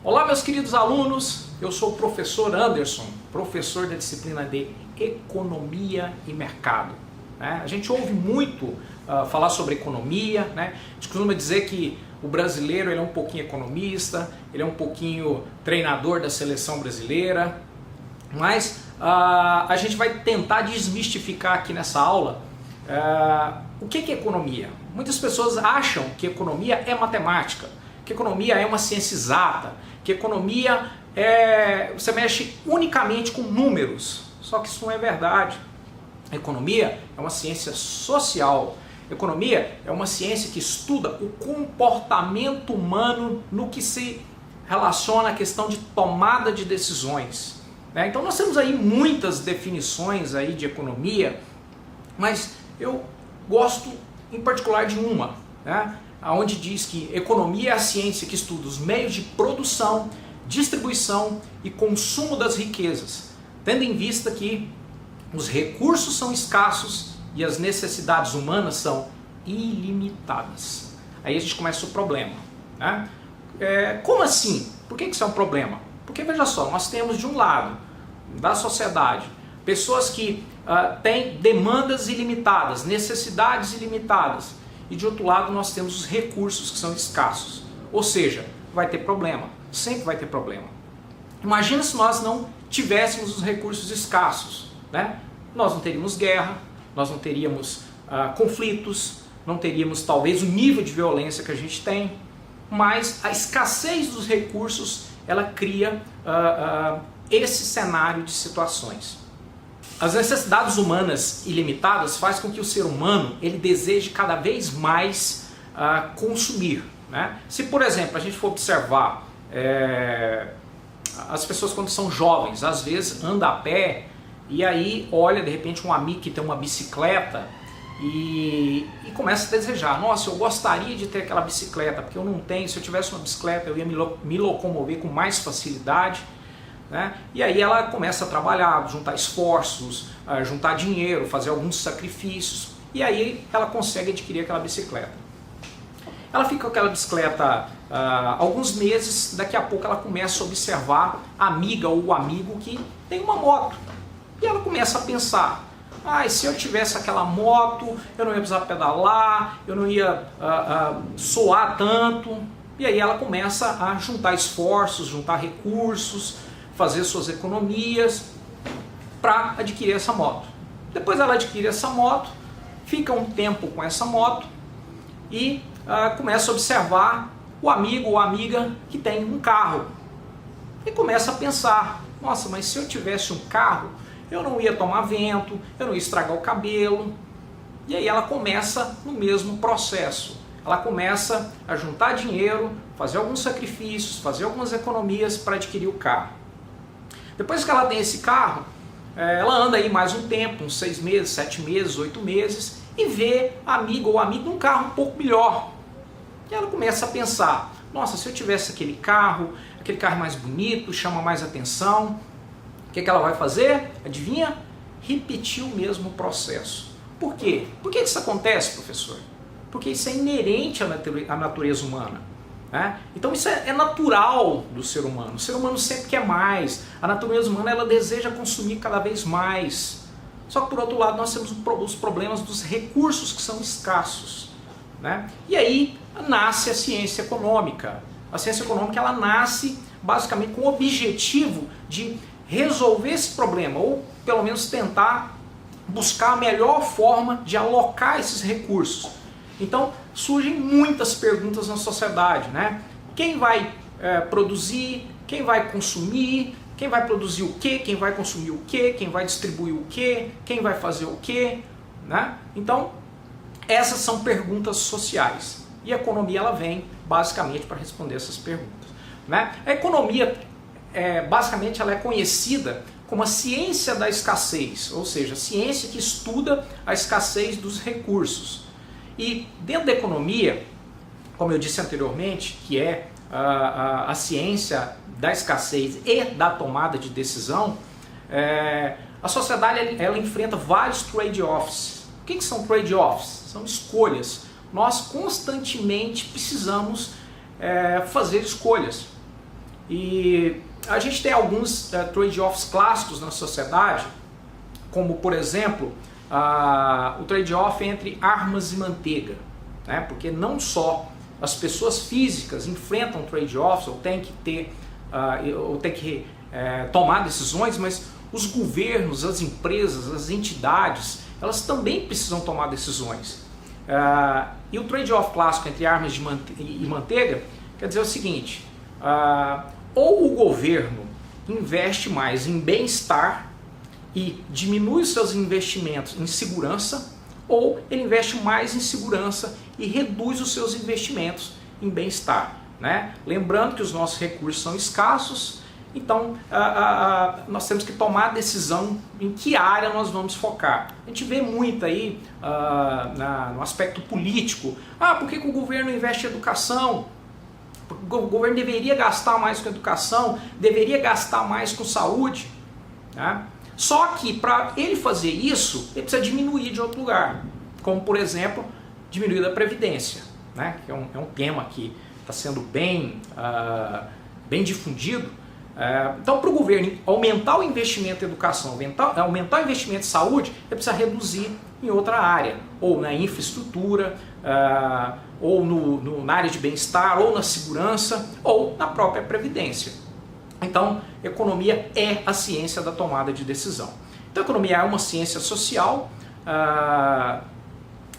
Olá, meus queridos alunos, eu sou o professor Anderson, professor da disciplina de Economia e Mercado. A gente ouve muito falar sobre economia, a gente costuma dizer que o brasileiro ele é um pouquinho economista, ele é um pouquinho treinador da seleção brasileira, mas a gente vai tentar desmistificar aqui nessa aula o que é economia. Muitas pessoas acham que economia é matemática, que economia é uma ciência exata, que economia você mexe unicamente com números, só que isso não é verdade. Economia é uma ciência social. Economia é uma ciência que estuda o comportamento humano no que se relaciona à questão de tomada de decisões. Então nós temos aí muitas definições aí de economia, mas eu gosto em particular de uma, onde diz que economia é a ciência que estuda os meios de produção, distribuição e consumo das riquezas, tendo em vista que os recursos são escassos e as necessidades humanas são ilimitadas. Aí a gente começa o problema. Como assim? Por que isso é um problema? Porque veja só, nós temos de um lado da sociedade pessoas que têm demandas ilimitadas, necessidades ilimitadas, e de outro lado nós temos os recursos que são escassos. Ou seja, vai ter problema, sempre vai ter problema. Imagina se nós não tivéssemos os recursos escassos, nós não teríamos guerra, nós não teríamos conflitos, não teríamos talvez o nível de violência que a gente tem, mas a escassez dos recursos ela cria esse cenário de situações. As necessidades humanas ilimitadas faz com que o ser humano ele deseje cada vez mais consumir. Se, por exemplo, a gente for observar as pessoas quando são jovens, às vezes anda a pé e aí olha de repente um amigo que tem uma bicicleta e começa a desejar, nossa, eu gostaria de ter aquela bicicleta, porque eu não tenho, se eu tivesse uma bicicleta eu ia me locomover com mais facilidade. E aí ela começa a trabalhar, juntar esforços, juntar dinheiro, fazer alguns sacrifícios, e aí ela consegue adquirir aquela bicicleta. Ela fica com aquela bicicleta alguns meses, daqui a pouco ela começa a observar a amiga ou o amigo que tem uma moto. E ela começa a pensar, se eu tivesse aquela moto, eu não ia precisar pedalar, eu não ia suar tanto. E aí ela começa a juntar esforços, juntar recursos, fazer suas economias para adquirir essa moto. Depois ela adquire essa moto, fica um tempo com essa moto e começa a observar o amigo ou a amiga que tem um carro. E começa a pensar, nossa, mas se eu tivesse um carro, eu não ia tomar vento, eu não ia estragar o cabelo. E aí ela começa no mesmo processo. Ela começa a juntar dinheiro, fazer alguns sacrifícios, fazer algumas economias para adquirir o carro. Depois que ela tem esse carro, ela anda aí mais um tempo, uns 6 meses, 7 meses, 8 meses, e vê a amiga ou amigo num carro um pouco melhor. E ela começa a pensar, nossa, se eu tivesse aquele carro mais bonito, chama mais atenção, o que ela vai fazer? Adivinha? Repetir o mesmo processo. Por quê? Por que isso acontece, professor? Porque isso é inerente à natureza humana. Então isso é natural do ser humano. O ser humano sempre quer mais. A natureza humana ela deseja consumir cada vez mais. Só que por outro lado nós temos os problemas dos recursos que são escassos. E aí nasce a ciência econômica. A ciência econômica ela nasce basicamente com o objetivo de resolver esse problema, ou pelo menos tentar buscar a melhor forma de alocar esses recursos. Então surgem muitas perguntas na sociedade, Quem vai produzir, quem vai consumir, quem vai produzir o quê, quem vai consumir o quê, quem vai distribuir o quê, quem vai fazer o quê, Então essas são perguntas sociais e a economia ela vem basicamente para responder essas perguntas. A economia basicamente ela é conhecida como a ciência da escassez, ou seja, a ciência que estuda a escassez dos recursos. E dentro da economia, como eu disse anteriormente, que é a ciência da escassez e da tomada de decisão, a sociedade ela enfrenta vários trade-offs. O que são trade-offs? São escolhas. Nós constantemente precisamos fazer escolhas. E a gente tem alguns trade-offs clássicos na sociedade, como por exemplo o trade-off entre armas e manteiga, né? Porque não só as pessoas físicas enfrentam trade-offs ou têm que tomar decisões, mas os governos, as empresas, as entidades, elas também precisam tomar decisões. E o trade-off clássico entre armas e manteiga quer dizer o seguinte: ou o governo investe mais em bem-estar e diminui os seus investimentos em segurança, ou ele investe mais em segurança e reduz os seus investimentos em bem-estar, né? Lembrando que os nossos recursos são escassos, então nós temos que tomar a decisão em que área nós vamos focar. A gente vê muito aí no aspecto político: por que o governo investe em educação? O governo deveria gastar mais com educação, deveria gastar mais com saúde, né? Só que para ele fazer isso, ele precisa diminuir de outro lugar, como por exemplo, diminuir da Previdência, né? Que é um tema que está sendo bem difundido. Então, para o governo aumentar o investimento em educação, aumentar o investimento em saúde, ele precisa reduzir em outra área, ou na infraestrutura, ou na área de bem-estar, ou na segurança, ou na própria Previdência. Então, economia é a ciência da tomada de decisão. Então, a economia é uma ciência social. A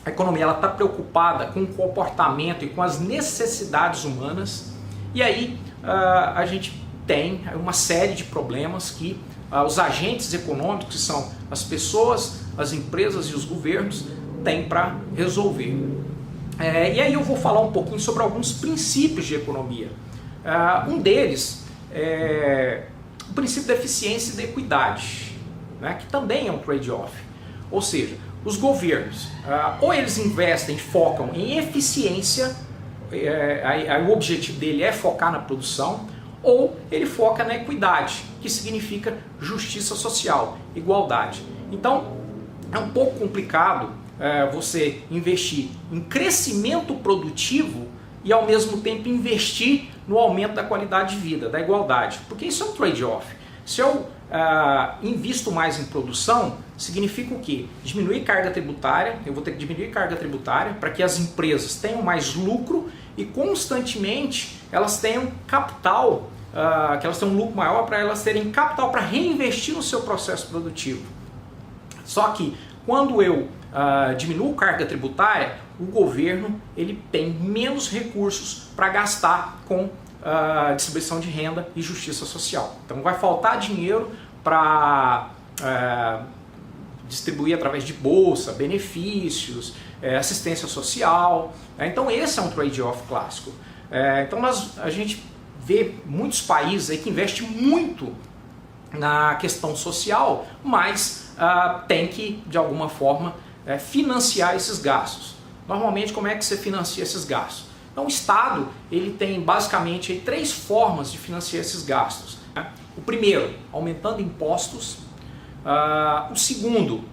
economia está preocupada com o comportamento e com as necessidades humanas. E aí a gente tem uma série de problemas que os agentes econômicos, que são as pessoas, as empresas e os governos, têm para resolver. E aí eu vou falar um pouquinho sobre alguns princípios de economia. Um deles é o princípio da eficiência e da equidade, né, que também é um trade-off. Ou seja, os governos, ou eles investem, focam em eficiência, o objetivo dele é focar na produção, ou ele foca na equidade, que significa justiça social, igualdade. Então, é um pouco complicado você investir em crescimento produtivo e ao mesmo tempo investir no aumento da qualidade de vida, da igualdade, porque isso é um trade-off. Se eu invisto mais em produção, significa o quê? Diminuir carga tributária, eu vou ter que diminuir carga tributária para que as empresas tenham mais lucro e constantemente elas tenham capital, que elas tenham um lucro maior, para elas terem capital para reinvestir no seu processo produtivo. Só que quando eu diminuo carga tributária, o governo ele tem menos recursos para gastar com distribuição de renda e justiça social. Então vai faltar dinheiro para distribuir através de bolsa, benefícios, assistência social. Então esse é um trade-off clássico. Então a gente vê muitos países aí que investem muito na questão social, mas tem que, de alguma forma, financiar esses gastos. Normalmente, como é que você financia esses gastos? Então, o Estado ele tem basicamente aí 3 formas de financiar esses gastos, né? O primeiro, aumentando impostos. O segundo,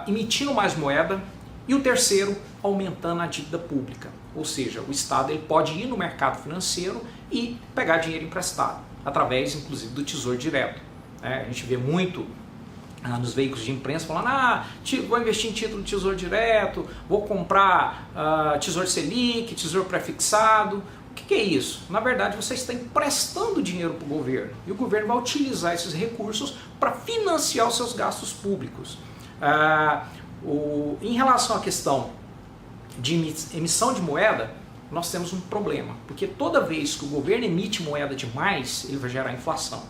emitindo mais moeda. E o terceiro, aumentando a dívida pública. Ou seja, o Estado ele pode ir no mercado financeiro e pegar dinheiro emprestado, através, inclusive, do Tesouro Direto. A gente vê muito nos veículos de imprensa falando: vou investir em título de Tesouro Direto, vou comprar Tesouro Selic, Tesouro Prefixado. O que é isso? Na verdade, você está emprestando dinheiro para o governo e o governo vai utilizar esses recursos para financiar os seus gastos públicos. Em relação à questão de emissão de moeda, nós temos um problema, porque toda vez que o governo emite moeda demais, ele vai gerar inflação.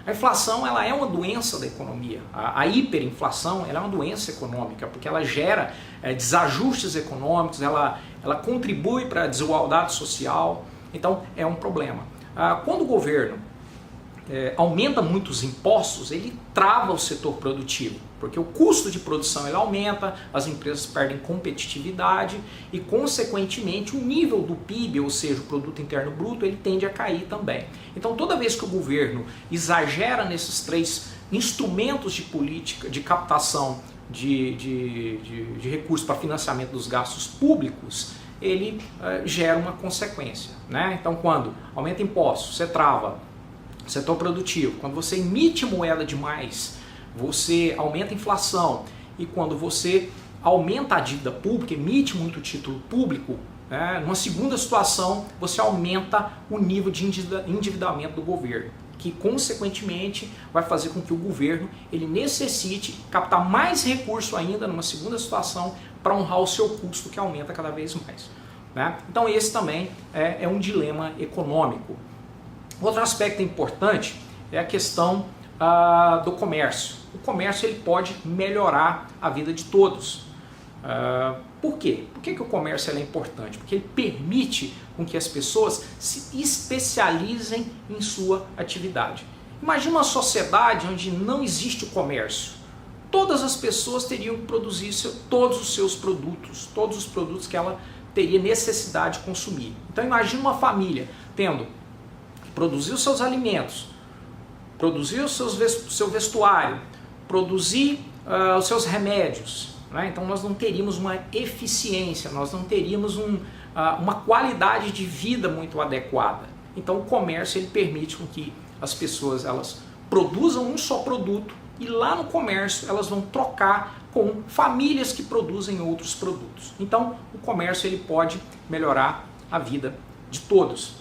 A inflação ela é uma doença da economia. A hiperinflação ela é uma doença econômica, porque ela gera desajustes econômicos, ela contribui para a desigualdade social, então é um problema. Quando o governo aumenta muito os impostos, ele trava o setor produtivo, porque o custo de produção ele aumenta, as empresas perdem competitividade e, consequentemente, o nível do PIB, ou seja, o Produto Interno Bruto, ele tende a cair também. Então, toda vez que o governo exagera nesses 3 instrumentos de política, de captação de recursos para financiamento dos gastos públicos, ele gera uma consequência, né? Então, quando aumenta impostos, você trava o setor produtivo. Quando você emite moeda demais, você aumenta a inflação. E quando você aumenta a dívida pública, emite muito título público, numa segunda situação, você aumenta o nível de endividamento do governo, que consequentemente vai fazer com que o governo ele necessite captar mais recurso ainda numa segunda situação para honrar o seu custo, que aumenta cada vez mais, né? Então esse também é um dilema econômico. Outro aspecto importante é a questão do comércio. O comércio ele pode melhorar a vida de todos. Por quê? Por que o comércio é importante? Porque ele permite com que as pessoas se especializem em sua atividade. Imagina uma sociedade onde não existe o comércio. Todas as pessoas teriam que produzir todos os seus produtos, todos os produtos que ela teria necessidade de consumir. Então imagina uma família tendo que produzir os seus alimentos, produzir o seu vestuário, produzir os seus remédios. Então nós não teríamos uma eficiência, nós não teríamos uma qualidade de vida muito adequada. Então o comércio ele permite com que as pessoas elas produzam um só produto e lá no comércio elas vão trocar com famílias que produzem outros produtos. Então o comércio ele pode melhorar a vida de todos.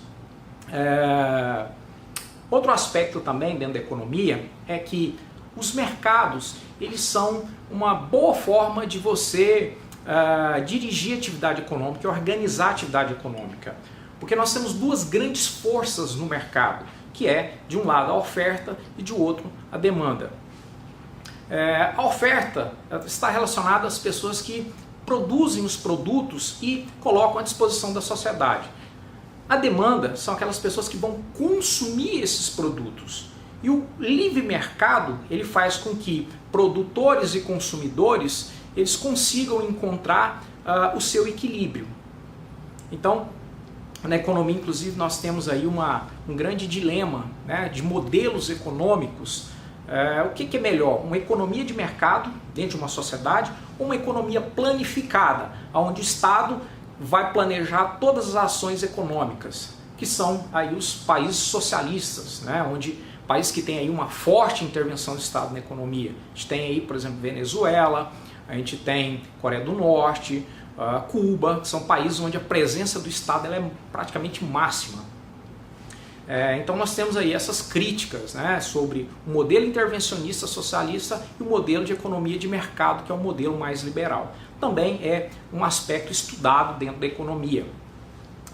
Outro aspecto também dentro da economia é que os mercados eles são uma boa forma de você dirigir a atividade econômica e organizar a atividade econômica. Porque nós temos duas grandes forças no mercado, que é, de um lado, a oferta e de outro, a demanda. A oferta está relacionada às pessoas que produzem os produtos e colocam à disposição da sociedade. A demanda são aquelas pessoas que vão consumir esses produtos. E o livre mercado ele faz com que produtores e consumidores eles consigam encontrar o seu equilíbrio. Então, na economia, inclusive, nós temos aí um grande dilema, né, de modelos econômicos. O que é melhor? Uma economia de mercado dentro de uma sociedade ou uma economia planificada, onde o Estado vai planejar todas as ações econômicas, que são aí os países socialistas, né, onde países que têm aí uma forte intervenção do Estado na economia. A gente tem aí, por exemplo, Venezuela, a gente tem Coreia do Norte, Cuba, que são países onde a presença do Estado ela é praticamente máxima. Então nós temos aí essas críticas, né, sobre o modelo intervencionista socialista e o modelo de economia de mercado, que é o modelo mais liberal. Também é um aspecto estudado dentro da economia.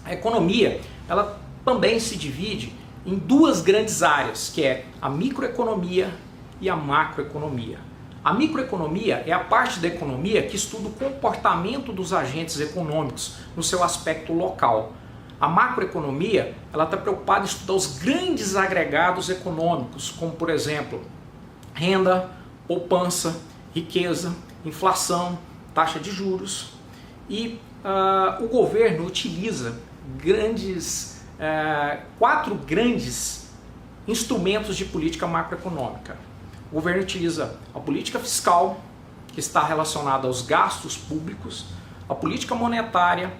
A economia ela também se divide em duas grandes áreas, que é a microeconomia e a macroeconomia. A microeconomia é a parte da economia que estuda o comportamento dos agentes econômicos no seu aspecto local. A macroeconomia ela está preocupada em estudar os grandes agregados econômicos, como por exemplo, renda, poupança, riqueza, inflação, taxa de juros. E o governo utiliza quatro grandes instrumentos de política macroeconômica. O governo utiliza a política fiscal, que está relacionada aos gastos públicos, a política monetária,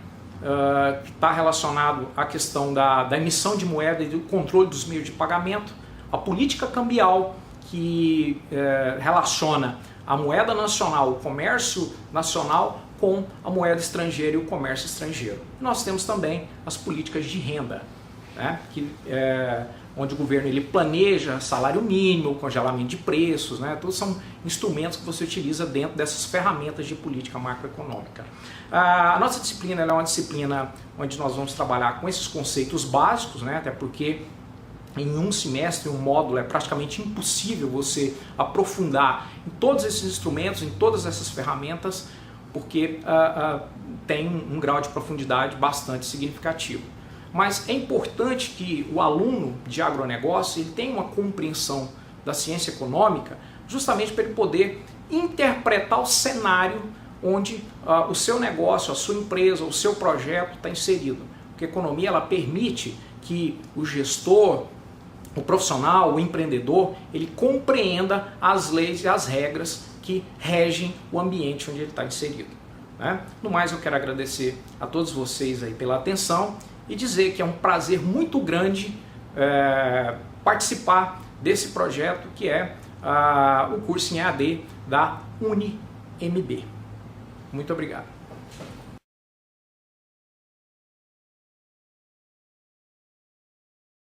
que está relacionado à questão da emissão de moeda e do controle dos meios de pagamento, a política cambial, que relaciona a moeda nacional, o comércio nacional, com a moeda estrangeira e o comércio estrangeiro. Nós temos também as políticas de renda, né, onde o governo ele planeja salário mínimo, congelamento de preços, né, todos são instrumentos que você utiliza dentro dessas ferramentas de política macroeconômica. A nossa disciplina é uma disciplina onde nós vamos trabalhar com esses conceitos básicos, né, até porque em um semestre, um módulo, é praticamente impossível você aprofundar em todos esses instrumentos, em todas essas ferramentas, porque tem um grau de profundidade bastante significativo. Mas é importante que o aluno de agronegócio ele tenha uma compreensão da ciência econômica, justamente para ele poder interpretar o cenário onde o seu negócio, a sua empresa, o seu projeto está inserido. Porque a economia ela permite que o gestor, o profissional, o empreendedor, ele compreenda as leis e as regras que regem o ambiente onde ele está inserido. né? No mais, eu quero agradecer a todos vocês aí pela atenção e dizer que é um prazer muito grande participar desse projeto que é o curso em EAD da UniMB. Muito obrigado.